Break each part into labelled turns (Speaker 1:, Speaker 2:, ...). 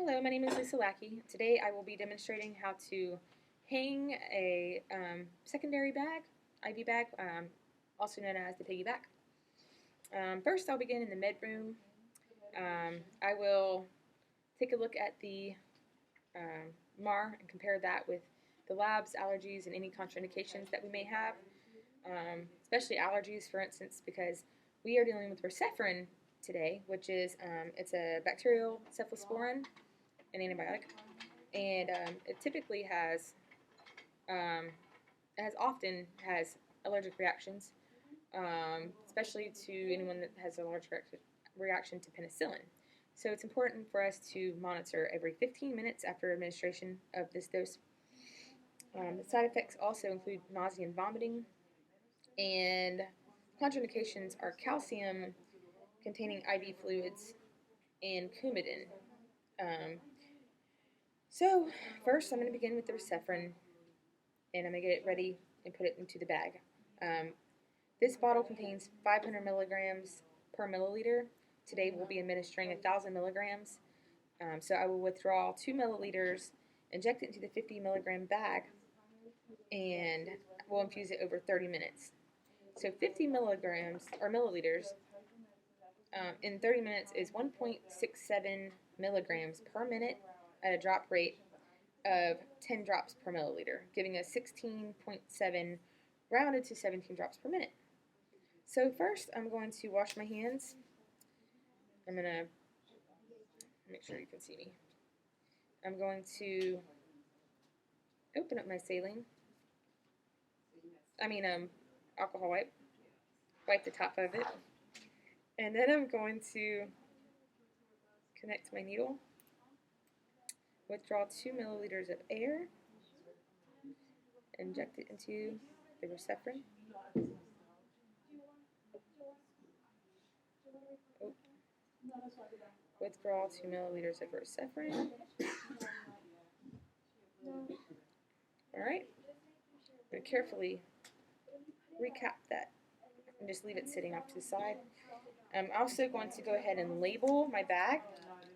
Speaker 1: Hello, my name is Lisa Lackey. Today I will be demonstrating how to hang a secondary bag, IV bag, also known as the piggyback. First I'll begin in the med room. I will take a look at the MAR and compare that with the labs, allergies, and any contraindications that we may have, especially allergies, for instance, because we are dealing with Rocephin today, which is it's a bacterial cephalosporin, an antibiotic, and it typically often has allergic reactions, especially to anyone that has an allergic reaction to penicillin. So it's important for us to monitor every 15 minutes after administration of this dose. The side effects also include nausea and vomiting, and contraindications are calcium-containing IV fluids and Coumadin. So first I'm going to begin with the Rocephin, and I'm going to get it ready and put it into the bag. This bottle contains 500 milligrams per milliliter. Today we'll be administering 1,000 milligrams. So I will withdraw 2 milliliters, inject it into the 50 milligram bag, and we'll infuse it over 30 minutes. So 50 milligrams or milliliters in 30 minutes is 1.67 milligrams per minute at a drop rate of 10 drops per milliliter, giving us 16.7 rounded to 17 drops per minute. So first I'm going to wash my hands. I'm going to make sure you can see me. I'm going to open up my saline. Alcohol wipe the top of it. And then I'm going to connect my needle, withdraw 2 milliliters of air, inject it into the Rocephin. Withdraw 2 milliliters of Rocephin. Alright, I'm going to carefully recap that and just leave it sitting off to the side. I'm also going to go ahead and label my bag.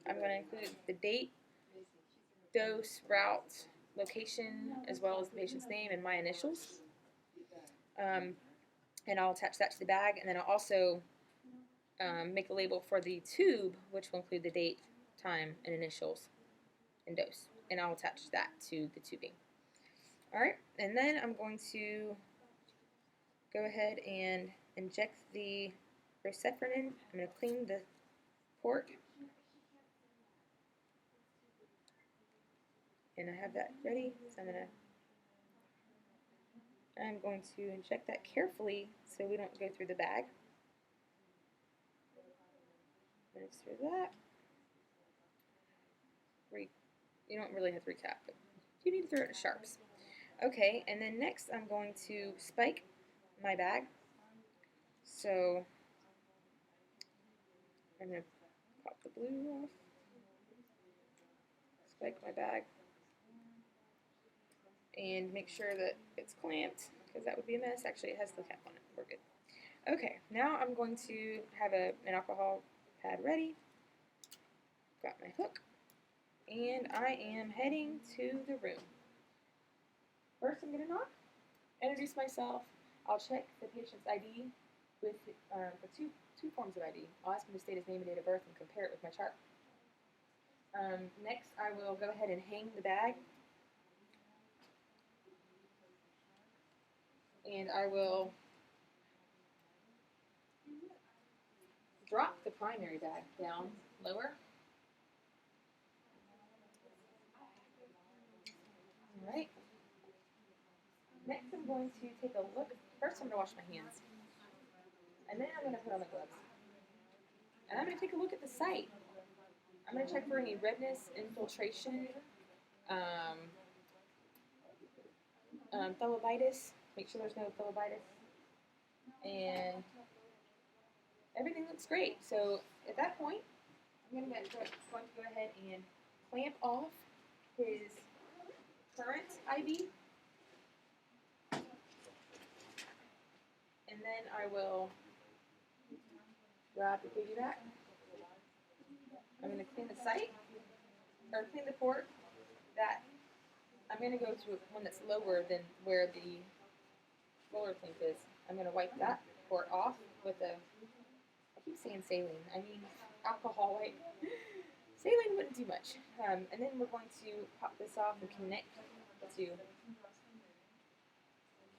Speaker 1: I'm going to include the date, dose, route, location, as well as the patient's name and my initials. And I'll attach that to the bag, and then I'll also make a label for the tube, which will include the date, time, and initials, and dose. And I'll attach that to the tubing. Alright, and then I'm going to go ahead and inject the Rocephin in. I'm going to clean the port. And I have that ready, so I'm going to inject that carefully so we don't go through the bag. Minister that. You don't really have to recap, but you need to throw it in sharps. Okay, and then next I'm going to spike my bag. So I'm going to pop the blue off, spike my bag, and make sure that it's clamped, because that would be a mess. Actually, it has the cap on it. We're good. Okay, now I'm going to have an alcohol pad ready. Got my hook, and I am heading to the room. First, I'm going to knock, introduce myself. I'll check the patient's ID with the two forms of ID. I'll ask him to state his name and date of birth and compare it with my chart. Next, I will go ahead and hang the bag. And I will drop the primary bag down lower. Alright. Next I'm going to take a look. First I'm going to wash my hands. And then I'm going to put on my gloves. And I'm going to take a look at the site. I'm going to check for any redness, infiltration, phlebitis. Make sure there's no phlebitis. And everything looks great. So at that point, I'm going to go ahead and clamp off his current IV. And then I will grab the piggyback. I'm going to clean the site. or clean the port that I'm going to go to one that's lower than where the roller clamp is. I'm going to wipe that port off with a, I keep saying saline, I mean alcohol wipe. Saline wouldn't do much. And then we're going to pop this off and connect the two.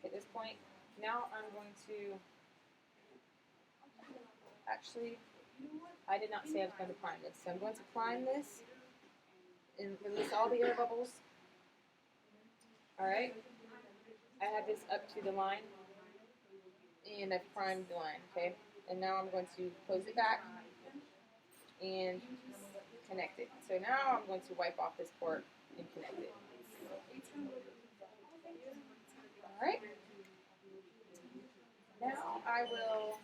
Speaker 1: At this point, now I'm going to, actually, I did not say I was going to prime this. So I'm going to prime this and release all the air bubbles. Alright, I have this up to the line, and I've primed the line, okay? And now I'm going to close it back and connect it. So now I'm going to wipe off this port and connect it. Alright, now I will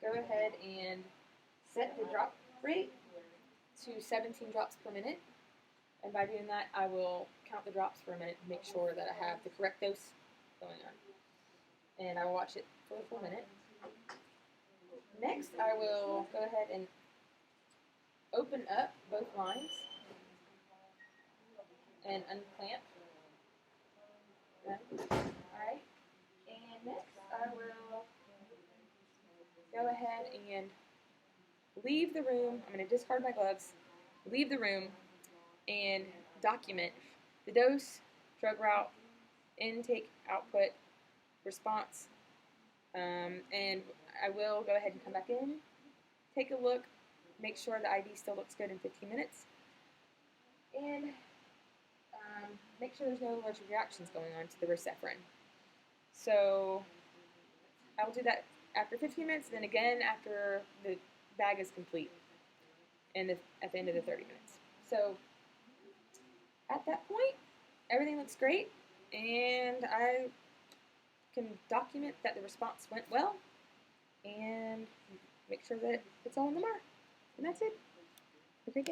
Speaker 1: go ahead and set the drop rate to 17 drops per minute. And by doing that, I will count the drops for a minute to make sure that I have the correct dose going on. And I will watch it for a full minute. Next, I will go ahead and open up both lines and unclamp them. Alright, and next I will go ahead and leave the room. I'm going to discard my gloves, leave the room, and document the dose, drug route, intake, output, response, and I will go ahead and come back in, take a look, make sure the ID still looks good in 15 minutes, and make sure there's no allergic reactions going on to the Recephren. So I will do that after 15 minutes, then again after the bag is complete, and at the end of the 30 minutes. So at that point, everything looks great, and I can document that the response went well, and make sure that it's all in the mark. And that's it. Have a great day.